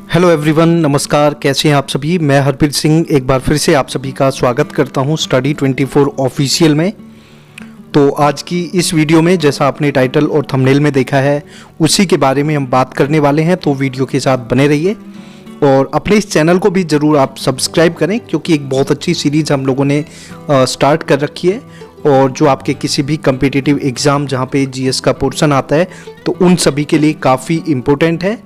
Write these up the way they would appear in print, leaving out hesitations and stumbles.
Hello everyone, नमस्कार। कैसे हैं आप सभी। मैं हरप्रीत सिंह एक बार फिर से आप सभी का स्वागत करता हूं स्टडी 24 ऑफिशियल में। तो आज की इस वीडियो में जैसा आपने टाइटल और थंबनेल में देखा है उसी के बारे में हम बात करने वाले हैं, तो वीडियो के साथ बने रहिए और अपने इस चैनल को भी ज़रूर आप सब्सक्राइब करें, क्योंकि एक बहुत अच्छी सीरीज़ हम लोगों ने स्टार्ट कर रखी है और जो आपके किसी भी कम्पिटिटिव एग्ज़ाम जहाँ पे जीएस का पोर्शन आता है तो उन सभी के लिए काफ़ी इम्पोर्टेंट है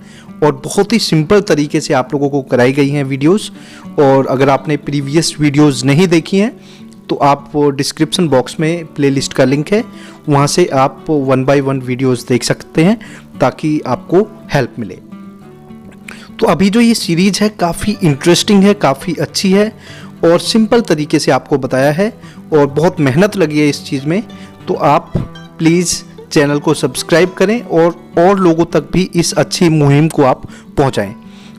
और बहुत ही सिंपल तरीके से आप लोगों को कराई गई हैं वीडियोस। और अगर आपने प्रीवियस वीडियोस नहीं देखी हैं तो आप डिस्क्रिप्शन बॉक्स में प्लेलिस्ट का लिंक है, वहाँ से आप 1 बाय 1 वीडियोस देख सकते हैं ताकि आपको हेल्प मिले। तो अभी जो ये सीरीज़ है काफ़ी इंटरेस्टिंग है, काफ़ी अच्छी है और सिंपल तरीके से आपको बताया है और बहुत मेहनत लगी है इस चीज़ में। तो आप प्लीज़ चैनल को सब्सक्राइब करें और लोगों तक भी इस अच्छी मुहिम को आप पहुंचाएं।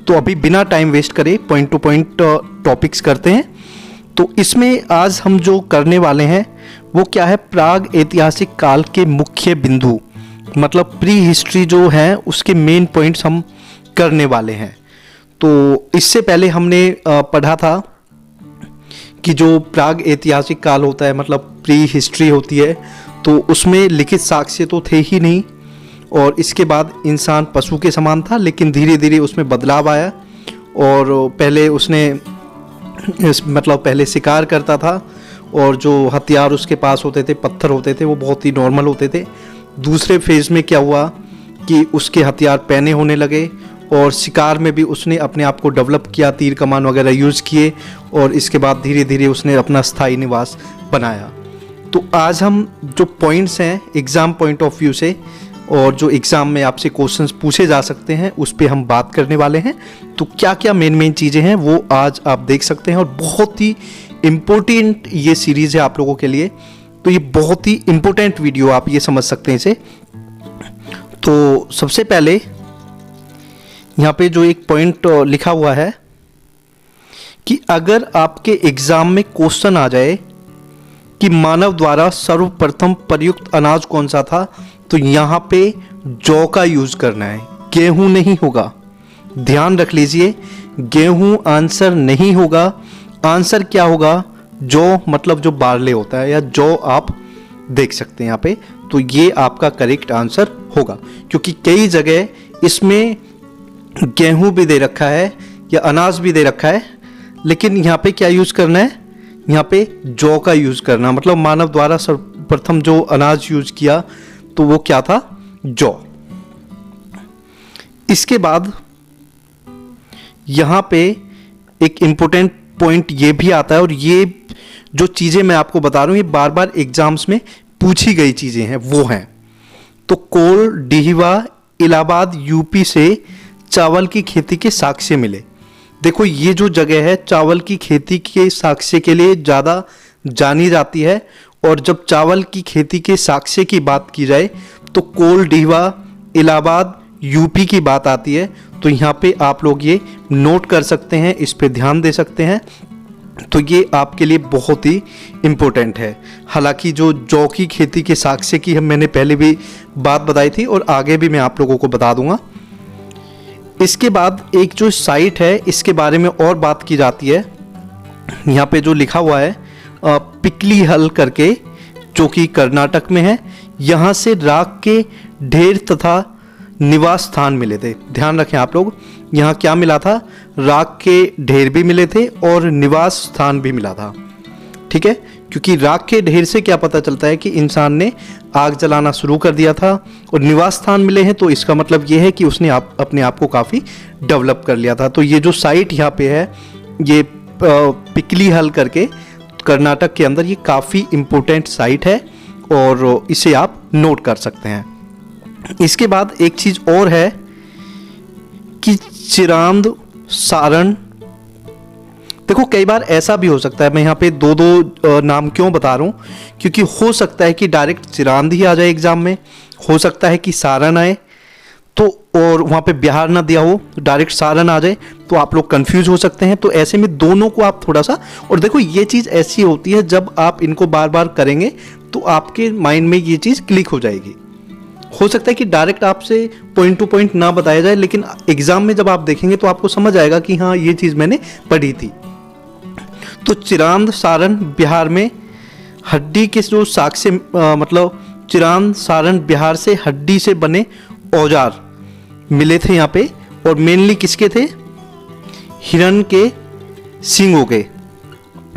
तो अभी बिना टाइम वेस्ट करे पॉइंट टू पॉइंट टॉपिक्स करते हैं। तो इसमें आज हम जो करने वाले हैं वो क्या है, प्राग ऐतिहासिक काल के मुख्य बिंदु, मतलब प्री हिस्ट्री जो है उसके मेन पॉइंट्स हम करने वाले हैं। तो इससे पहले हमने पढ़ा था कि जो प्राग ऐतिहासिक काल होता है मतलब प्री हिस्ट्री होती है, तो उसमें लिखित साक्ष्य तो थे ही नहीं और इसके बाद इंसान पशु के समान था, लेकिन धीरे धीरे उसमें बदलाव आया और पहले उसने पहले शिकार करता था और जो हथियार उसके पास होते थे, पत्थर होते थे, वो बहुत ही नॉर्मल होते थे। दूसरे फेज़ में क्या हुआ कि उसके हथियार पैने होने लगे और शिकार में भी उसने अपने आप को डेवलप किया, तीर कमान वगैरह यूज़ किए और इसके बाद धीरे धीरे उसने अपना स्थायी निवास बनाया। तो आज हम जो पॉइंट्स हैं एग्ज़ाम पॉइंट ऑफ व्यू से और जो एग्ज़ाम में आपसे क्वेश्चंस पूछे जा सकते हैं उस पे हम बात करने वाले हैं। तो क्या क्या मेन चीज़ें हैं वो आज आप देख सकते हैं और बहुत ही इम्पोर्टेंट ये सीरीज़ है आप लोगों के लिए। तो ये बहुत ही इम्पोर्टेंट वीडियो, आप ये समझ सकते हैं इसे। तो सबसे पहले यहाँ पे जो एक पॉइंट लिखा हुआ है कि अगर आपके एग्ज़ाम में क्वेश्चन आ जाए कि मानव द्वारा सर्वप्रथम प्रयुक्त अनाज कौन सा था, तो यहाँ पे जौ का यूज करना है, गेहूं नहीं होगा। ध्यान रख लीजिए, गेहूं आंसर नहीं होगा। आंसर क्या होगा, जौ, मतलब जो बारले होता है या जौ आप देख सकते हैं यहाँ पे। तो ये आपका करेक्ट आंसर होगा, क्योंकि कई जगह इसमें गेहूं भी दे रखा है या अनाज भी दे रखा है, लेकिन यहाँ पे क्या यूज करना है, यहाँ पे जौ का यूज करना, मतलब मानव द्वारा सर्वप्रथम जो अनाज यूज किया तो वो क्या था, जौ। इसके बाद यहाँ पे एक इंपॉर्टेंट पॉइंट ये भी आता है और ये जो चीजें मैं आपको बता रहा हूं ये बार बार एग्जाम्स में पूछी गई चीजें हैं, वो हैं। तो कोल, डिहिवा, इलाहाबाद, यूपी से चावल की खेती के साक्ष्य मिले। देखो ये जो जगह है चावल की खेती के साक्ष्य के लिए ज़्यादा जानी जाती है और जब चावल की खेती के साक्ष्य की बात की जाए तो कोल, डिहिवा, इलाहाबाद, यूपी की बात आती है। तो यहाँ पे आप लोग ये नोट कर सकते हैं, इस पे ध्यान दे सकते हैं। तो ये आपके लिए बहुत ही इम्पोर्टेंट है। हालांकि जो जौ की खेती के साक्ष्य की मैंने पहले भी बात बताई थी और आगे भी मैं आप लोगों को बता दूंगा। इसके बाद एक जो साइट है इसके बारे में और बात की जाती है, यहाँ पे जो लिखा हुआ है पिकली हल करके, जो कि कर्नाटक में है। यहाँ से राख के ढेर तथा निवास स्थान मिले थे। ध्यान रखें आप लोग, यहाँ क्या मिला था, राख के ढेर भी मिले थे और निवास स्थान भी मिला था। ठीक है, क्योंकि राख के ढेर से क्या पता चलता है कि इंसान ने आग जलाना शुरू कर दिया था और निवास स्थान मिले हैं, तो इसका मतलब ये है कि उसने अपने आप को काफ़ी डेवलप कर लिया था। तो ये जो साइट यहाँ पे है ये पिकली हल करके कर्नाटक के अंदर, ये काफ़ी इम्पोर्टेंट साइट है और इसे आप नोट कर सकते हैं। इसके बाद एक चीज़ और है कि चिरांद, सारण। देखो कई बार ऐसा भी हो सकता है, मैं यहाँ पे दो नाम क्यों बता रहा हूँ, क्योंकि हो सकता है कि डायरेक्ट चिरांद ही आ जाए एग्जाम में, हो सकता है कि सारण आए तो और वहाँ पे बिहार ना दिया हो तो डायरेक्ट सारण आ जाए, तो आप लोग कंफ्यूज हो सकते हैं। तो ऐसे में दोनों को आप थोड़ा सा, और देखो ये चीज़ ऐसी होती है जब आप इनको बार बार करेंगे तो आपके माइंड में ये चीज़ क्लिक हो जाएगी। हो सकता है कि डायरेक्ट आपसे पॉइंट टू पॉइंट ना बताया जाए, लेकिन एग्जाम में जब आप देखेंगे तो आपको समझ आएगा कि हाँ ये चीज़ मैंने पढ़ी थी। तो चिरांद सारण बिहार में हड्डी के जो साख से मतलब चिरांद सारण बिहार से हड्डी से बने औजार मिले थे यहाँ पे, और मेनली किसके थे? हिरण के सींगों के।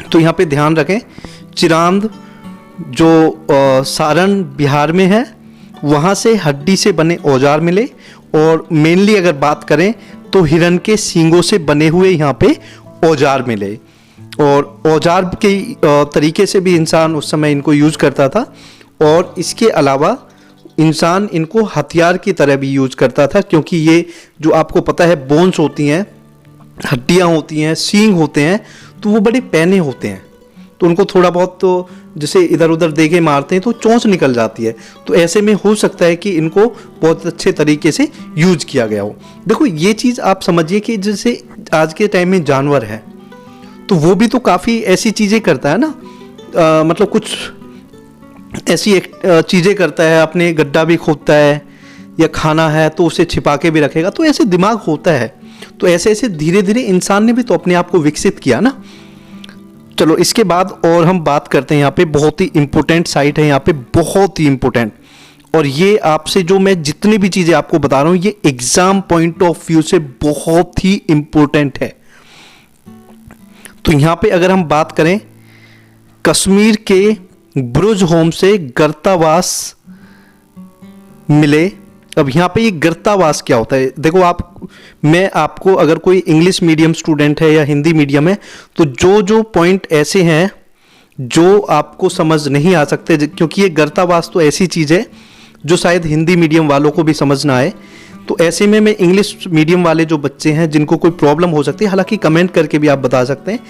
तो यहाँ पे ध्यान रखें, चिरांद जो सारण बिहार में है वहाँ से हड्डी से बने औजार मिले, और मेनली अगर बात करें तो हिरण के सींगों से बने हुए यहाँ पे औजार मिले। और औजार के तरीके से भी इंसान उस समय इनको यूज करता था, और इसके अलावा इंसान इनको हथियार की तरह भी यूज करता था, क्योंकि ये जो आपको पता है बोन्स होती हैं, हड्डियाँ होती हैं, सींग होते हैं, तो वो बड़े पैने होते हैं, तो उनको थोड़ा बहुत तो जैसे इधर उधर दे के मारते हैं तो चोंच निकल जाती है। तो ऐसे में हो सकता है कि इनको बहुत अच्छे तरीके से यूज किया गया हो। देखो ये चीज़ आप समझिए कि जैसे आज के टाइम में जानवर है तो वो भी तो काफ़ी ऐसी चीज़ें करता है ना, मतलब कुछ ऐसी चीज़ें करता है, अपने गड्ढा भी खोदता है, या खाना है तो उसे छिपा के भी रखेगा, तो ऐसे दिमाग होता है। तो ऐसे ऐसे धीरे धीरे इंसान ने भी तो अपने आप को विकसित किया ना। चलो इसके बाद और हम बात करते हैं, यहाँ पे बहुत ही इंपॉर्टेंट साइट है, यहाँ पे बहुत ही इंपॉर्टेंट, और ये आपसे जो मैं जितनी भी चीज़ें आपको बता रहा हूँ ये एग्जाम पॉइंट ऑफ व्यू से बहुत ही इंपॉर्टेंट है। तो यहाँ पे अगर हम बात करें, कश्मीर के ब्रुज होम से गर्तावास मिले। अब यहाँ पे ये गर्तावास क्या होता है? देखो मैं आपको अगर कोई इंग्लिश मीडियम स्टूडेंट है या हिंदी मीडियम है तो जो जो पॉइंट ऐसे हैं जो आपको समझ नहीं आ सकते, क्योंकि ये गर्तावास तो ऐसी चीज़ है जो शायद हिंदी मीडियम वालों को भी समझ ना आए। तो ऐसे में मैं इंग्लिश मीडियम वाले जो बच्चे हैं जिनको कोई प्रॉब्लम हो सकती है, हालांकि कमेंट करके भी आप बता सकते हैं,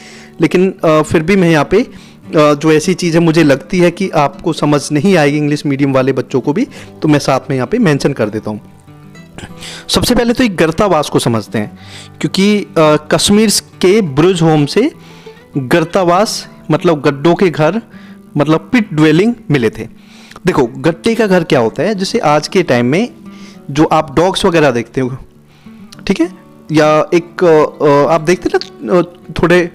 लेकिन फिर भी मैं यहाँ पे जो ऐसी चीज़ है मुझे लगती है कि आपको समझ नहीं आएगी इंग्लिश मीडियम वाले बच्चों को भी, तो मैं साथ में यहाँ पे मेंशन कर देता हूँ। सबसे पहले तो एक गर्तावास को समझते हैं, क्योंकि कश्मीर के ब्रुज होम से गर्तावास मतलब गड्ढों के घर, मतलब पिट ड्वेलिंग मिले थे। देखो गड्ढे का घर क्या होता है, जैसे आज के टाइम में जो आप डॉग्स वगैरह देखते हो, ठीक है, या एक आप देखते ना थोड़े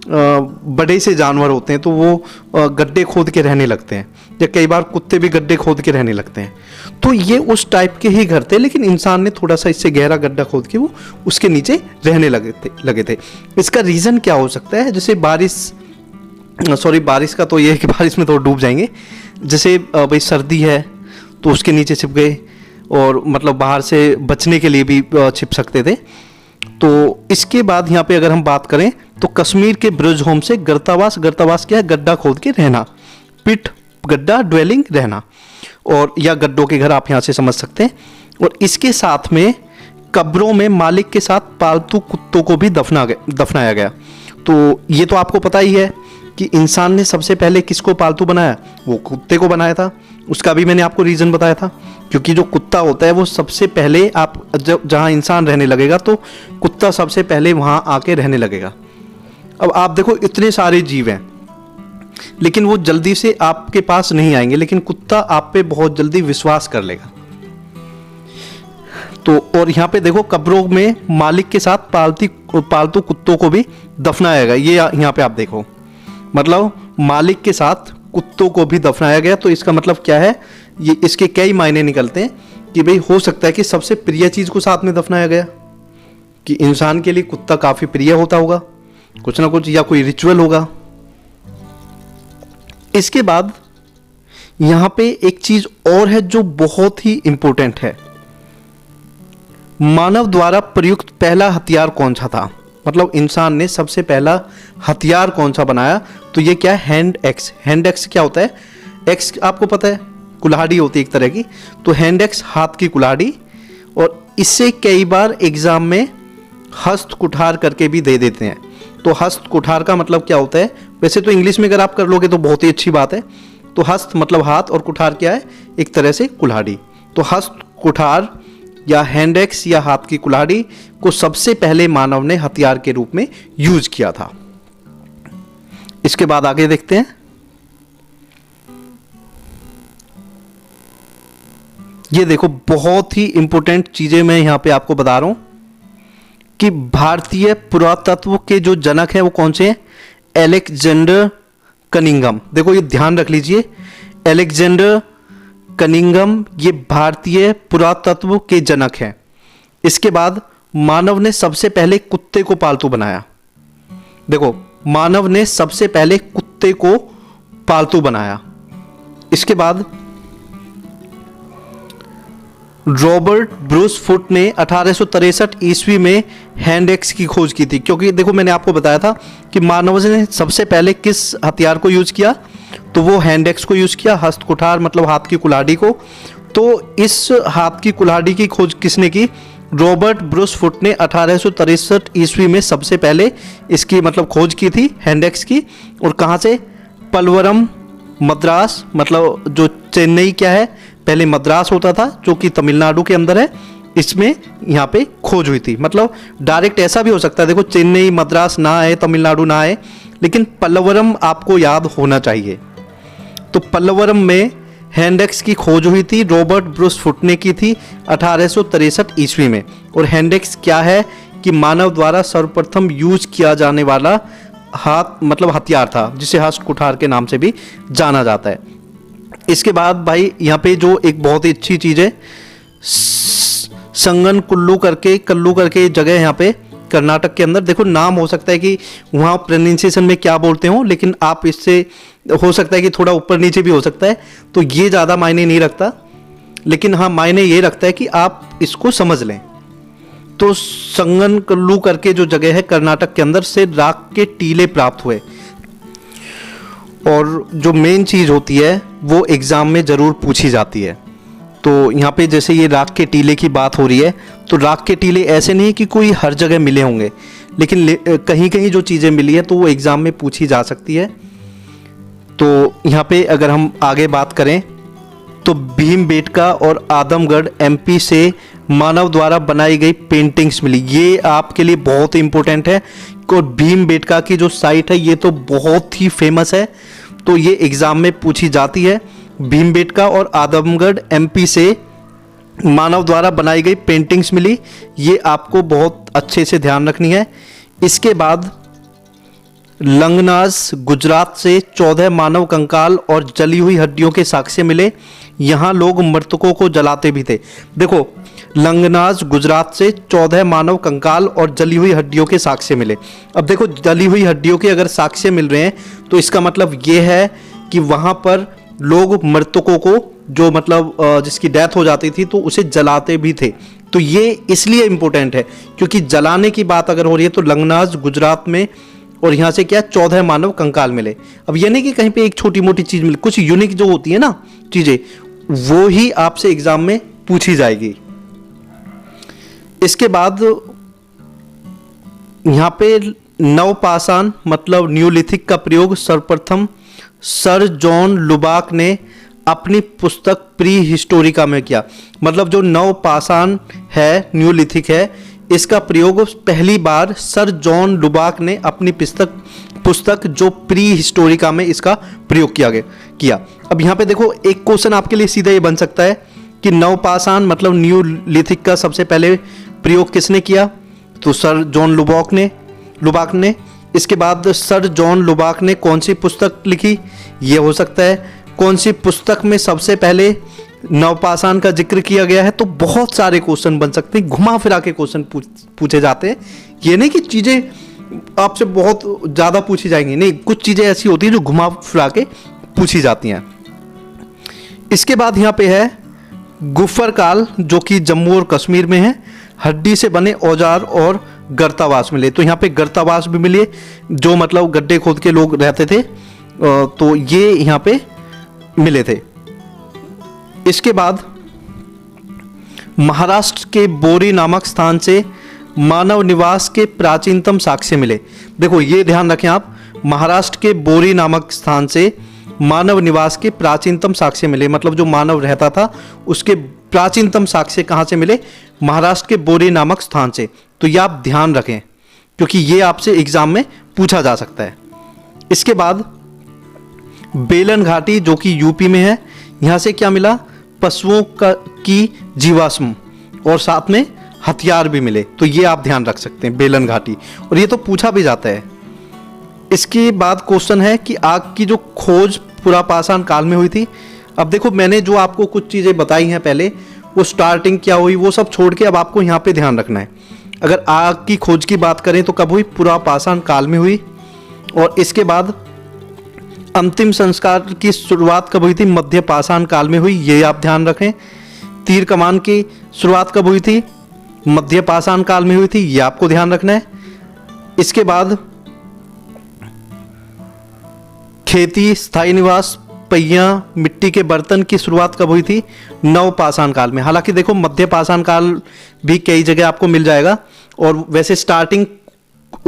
बड़े से जानवर होते हैं तो वो गड्ढे खोद के रहने लगते हैं, या कई बार कुत्ते भी गड्ढे खोद के रहने लगते हैं। तो ये उस टाइप के ही घर थे, लेकिन इंसान ने थोड़ा सा इससे गहरा गड्ढा खोद के वो उसके नीचे रहने लगे थे। इसका रीज़न क्या हो सकता है? जैसे बारिश का तो ये है कि बारिश में तो डूब जाएंगे, जैसे भाई सर्दी है तो उसके नीचे छिप गए, और मतलब बाहर से बचने के लिए भी छिप सकते थे। तो इसके बाद यहाँ पे अगर हम बात करें तो कश्मीर के ब्रुज होम से गर्तावास क्या है? गड्ढा खोद के रहना, पिट गड्ढा ड्वेलिंग रहना, और या गड्ढों के घर आप यहाँ से समझ सकते हैं। और इसके साथ में कब्रों में मालिक के साथ पालतू कुत्तों को भी दफनाया गया। तो ये तो आपको पता ही है कि इंसान ने सबसे पहले किसको पालतू बनाया? वो कुत्ते को बनाया था। उसका भी मैंने आपको रीज़न बताया था, क्योंकि जो कुत्ता होता है वो सबसे पहले आप जहाँ इंसान रहने लगेगा तो कुत्ता सबसे पहले वहाँ आके रहने लगेगा। अब आप देखो इतने सारे जीव हैं, लेकिन वो जल्दी से आपके पास नहीं आएंगे, लेकिन कुत्ता आप पे बहुत जल्दी विश्वास कर लेगा। तो और यहाँ पे देखो कब्रों में मालिक के साथ पालतू कुत्तों को भी दफनाया गया। ये यहाँ पे आप देखो, मतलब मालिक के साथ कुत्तों को भी दफनाया गया। तो इसका मतलब क्या है? ये इसके कई मायने निकलते हैं कि भाई हो सकता है कि सबसे प्रिय चीज़ को साथ में दफनाया गया, कि इंसान के लिए कुत्ता काफ़ी प्रिय होता होगा कुछ ना कुछ, या कोई रिचुअल होगा। इसके बाद यहाँ पे एक चीज़ और है जो बहुत ही इंपॉर्टेंट है। मानव द्वारा प्रयुक्त पहला हथियार कौन सा था? मतलब इंसान ने सबसे पहला हथियार कौन सा बनाया? तो ये क्या है? Hand axe. हैंड एक्स क्या होता है? एक्स आपको पता है कुल्हाड़ी होती है एक तरह की, तो हैंड एक्स हाथ की कुल्हाड़ी, और इससे कई बार एग्जाम में हस्त कुठार करके भी दे देते हैं। तो हस्त कुठार का मतलब क्या होता है? वैसे तो इंग्लिश में अगर आप कर लोगे तो बहुत ही अच्छी बात है। तो हस्त मतलब हाथ, और कुठार क्या है? एक तरह से कुल्हाड़ी। तो हस्त कुठार या हैंड एक्स या हाथ की कुल्हाड़ी को सबसे पहले मानव ने हथियार के रूप में यूज किया था। इसके बाद आगे देखते हैं। ये देखो बहुत ही इंपॉर्टेंट चीजें मैं यहाँ पे आपको बता रहा हूं कि भारतीय पुरातत्व के जो जनक हैं वो कौन से हैं? Alexander Cunningham. देखो ये ध्यान रख लीजिए, एलेक्जेंडर कनिंघम ये भारतीय पुरातत्व के जनक हैं। इसके बाद मानव ने सबसे पहले कुत्ते को पालतू बनाया। देखो मानव ने सबसे पहले कुत्ते को पालतू बनाया। इसके बाद रॉबर्ट ब्रूस फुट ने 1863 ईस्वी में हैंड एक्स की खोज की थी। क्योंकि देखो मैंने आपको बताया था कि मानव ने सबसे पहले किस हथियार को यूज किया, तो वो हैंड एक्स को यूज किया, हस्त कुठार मतलब हाथ की कुल्हाड़ी को। तो इस हाथ की कुल्हाड़ी की खोज किसने की? रॉबर्ट ब्रूस फुट ने 1863 ईस्वी में सबसे पहले इसकी मतलब खोज की थी हैंड एक्स की। और कहाँ से? पलवरम मद्रास, मतलब जो चेन्नई क्या है, पहले मद्रास होता था जो कि तमिलनाडु के अंदर है, इसमें यहाँ पे खोज हुई थी। मतलब डायरेक्ट ऐसा भी हो सकता है, देखो चेन्नई मद्रास ना आए, तमिलनाडु ना आए, लेकिन पल्लवरम आपको याद होना चाहिए। तो पल्लवरम में हैंड एक्स की खोज हुई थी, रॉबर्ट ब्रूस फुट ने की थी 1863 ईस्वी में। और हैंड एक्स क्या है कि मानव द्वारा सर्वप्रथम यूज किया जाने वाला हाथ मतलब हथियार था, जिसे हस्त कुठार के नाम से भी जाना जाता है। इसके बाद भाई यहाँ पे जो एक बहुत ही अच्छी चीज है, संगन कुल्लू करके जगह यहाँ पे कर्नाटक के अंदर। देखो नाम हो सकता है कि वहाँ प्रोनाउंसिएशन में क्या बोलते हो, लेकिन आप इससे हो सकता है कि थोड़ा ऊपर नीचे भी हो सकता है, तो ये ज़्यादा मायने नहीं रखता। लेकिन हाँ मायने ये रखता है कि आप इसको समझ लें। तो संगन कुल्लू करके जो जगह है कर्नाटक के अंदर से राख के टीले प्राप्त हुए। और जो मेन चीज़ होती है वो एग्ज़ाम में ज़रूर पूछी जाती है। तो यहाँ पे जैसे ये राख के टीले की बात हो रही है, तो राख के टीले ऐसे नहीं कि कोई हर जगह मिले होंगे, लेकिन कहीं कहीं जो चीज़ें मिली है तो वो एग्ज़ाम में पूछी जा सकती है। तो यहाँ पे अगर हम आगे बात करें तो भीमबेटका और आदमगढ़ एमपी से मानव द्वारा बनाई गई पेंटिंग्स मिली। ये आपके लिए बहुत ही इंपॉर्टेंट है। और भीमबेटका की जो साइट है ये तो बहुत ही फेमस है, तो ये एग्जाम में पूछी जाती है। भीमबेटका और आदमगढ़ एमपी से मानव द्वारा बनाई गई पेंटिंग्स मिली, ये आपको बहुत अच्छे से ध्यान रखनी है। इसके बाद लंगनाज गुजरात से 14 मानव कंकाल और जली हुई हड्डियों के साक्ष्य मिले। यहाँ लोग मृतकों को जलाते भी थे। देखो लंगनाज गुजरात से 14 मानव कंकाल और जली हुई हड्डियों के साक्ष्य मिले। अब देखो जली हुई हड्डियों के अगर साक्ष्य मिल रहे हैं तो इसका मतलब ये है कि वहाँ पर लोग मृतकों को जो मतलब जिसकी डेथ हो जाती थी तो उसे जलाते भी थे। तो ये इसलिए इम्पोर्टेंट है क्योंकि जलाने की बात अगर हो रही है तो लंगनाज गुजरात में, और यहाँ से क्या 14 मानव कंकाल मिले। अब ये नहीं कि कहीं पे एक छोटी मोटी चीज मिले, कुछ यूनिक जो होती है ना चीजें वो ही आपसे एग्जाम में पूछी जाएगी। इसके बाद यहाँ पे नवपाषाण मतलब न्यूलिथिक का प्रयोग सर्वप्रथम सर जॉन लुबाक ने अपनी पुस्तक प्री हिस्टोरिका में किया। मतलब जो नवपाषाण है न्यूलिथिक है, इसका प्रयोग पहली बार सर जॉन लुबाक ने अपनी पुस्तक जो प्री हिस्टोरिका में इसका प्रयोग किया। अब यहाँ पे देखो एक क्वेश्चन आपके लिए सीधा ये बन सकता है कि नवपाषाण मतलब न्यूलिथिक का सबसे पहले प्रयोग किसने किया? तो सर जॉन लुबाक ने। इसके बाद सर जॉन लुबाक ने कौन सी पुस्तक लिखी? ये हो सकता है। कौन सी पुस्तक में सबसे पहले नवपाषाण का जिक्र किया गया है? तो बहुत सारे क्वेश्चन बन सकते हैं, घुमा फिरा के क्वेश्चन पूछे जाते हैं। ये नहीं कि चीजें आपसे बहुत ज्यादा पूछी जाएंगी, नहीं, कुछ चीजें ऐसी होती हैं जो घुमा फिरा के पूछी जाती हैं। इसके बाद यहाँ पे है गुफर काल जो कि जम्मू और कश्मीर में है। हड्डी से बने औजार और गर्तावास मिले। तो यहाँ पे गर्तावास भी मिले जो मतलब गड्ढे खोद के लोग रहते थे, तो ये यहाँ पे मिले थे। इसके बाद महाराष्ट्र के बोरी नामक स्थान से मानव निवास के प्राचीनतम साक्ष्य मिले। देखो ये ध्यान रखें आप, महाराष्ट्र के बोरी नामक स्थान से मानव निवास के प्राचीनतम साक्ष्य मिले। मतलब जो मानव रहता था उसके प्राचीनतम साक्ष्य कहाँ से मिले? महाराष्ट्र के बोरी नामक स्थान से। तो ये आप ध्यान रखें क्योंकि ये आपसे एग्जाम में पूछा जा सकता है। इसके बाद बेलन घाटी जो कि यूपी में है, यहाँ से क्या मिला? पशुओं की जीवाश्म और साथ में हथियार भी मिले। तो ये आप ध्यान रख सकते हैं, बेलन घाटी, और ये तो पूछा भी जाता है। इसके बाद क्वेश्चन है कि आग की जो खोज पुरापाषाण काल में हुई थी। अब देखो, मैंने जो आपको कुछ चीज़ें बताई हैं पहले, वो स्टार्टिंग क्या हुई वो सब छोड़ के अब आपको यहाँ पे ध्यान रखना है। अगर आग की खोज की बात करें तो कब हुई? पुरापाषाण काल में हुई। और इसके बाद अंतिम संस्कार की शुरुआत कब हुई थी? मध्य पाषाण काल में हुई, ये आप ध्यान रखें। तीर कमान की शुरुआत कब हुई थी? मध्य पाषाण काल में हुई थी, ये आपको ध्यान रखना है। इसके बाद खेती, स्थायी निवास, पहिया, मिट्टी के बर्तन की शुरुआत कब हुई थी? नवपाषाण काल में। हालांकि देखो, मध्य पाषाण काल भी कई जगह आपको मिल जाएगा, और वैसे स्टार्टिंग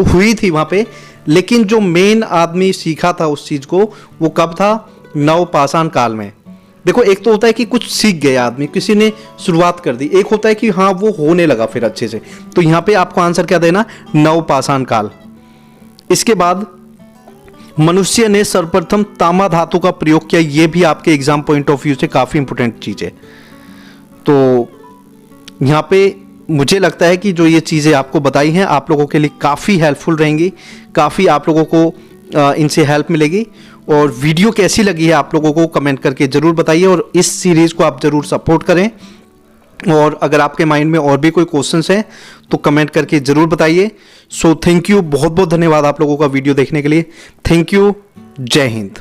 हुई थी वहां पे, लेकिन जो मेन आदमी सीखा था उस चीज को, वो कब था? नवपाषाण काल में। देखो, एक तो होता है कि कुछ सीख गया आदमी, किसी ने शुरुआत कर दी, एक होता है कि हाँ वो होने लगा फिर अच्छे से। तो यहाँ पे आपको आंसर क्या देना? नवपाषाण काल। इसके बाद मनुष्य ने सर्वप्रथम तांबा धातु का प्रयोग किया, ये भी आपके एग्जाम पॉइंट ऑफ व्यू से काफी इंपोर्टेंट चीज है। तो यहाँ पे मुझे लगता है कि जो ये चीज़ें आपको बताई हैं आप लोगों के लिए काफ़ी हेल्पफुल रहेंगी, काफ़ी आप लोगों को इनसे हेल्प मिलेगी। और वीडियो कैसी लगी है आप लोगों को कमेंट करके ज़रूर बताइए, और इस सीरीज़ को आप ज़रूर सपोर्ट करें। और अगर आपके माइंड में और भी कोई क्वेश्चंस हैं तो कमेंट करके ज़रूर बताइए। सो थैंक यू, बहुत बहुत धन्यवाद आप लोगों का वीडियो देखने के लिए। थैंक यू, जय हिंद।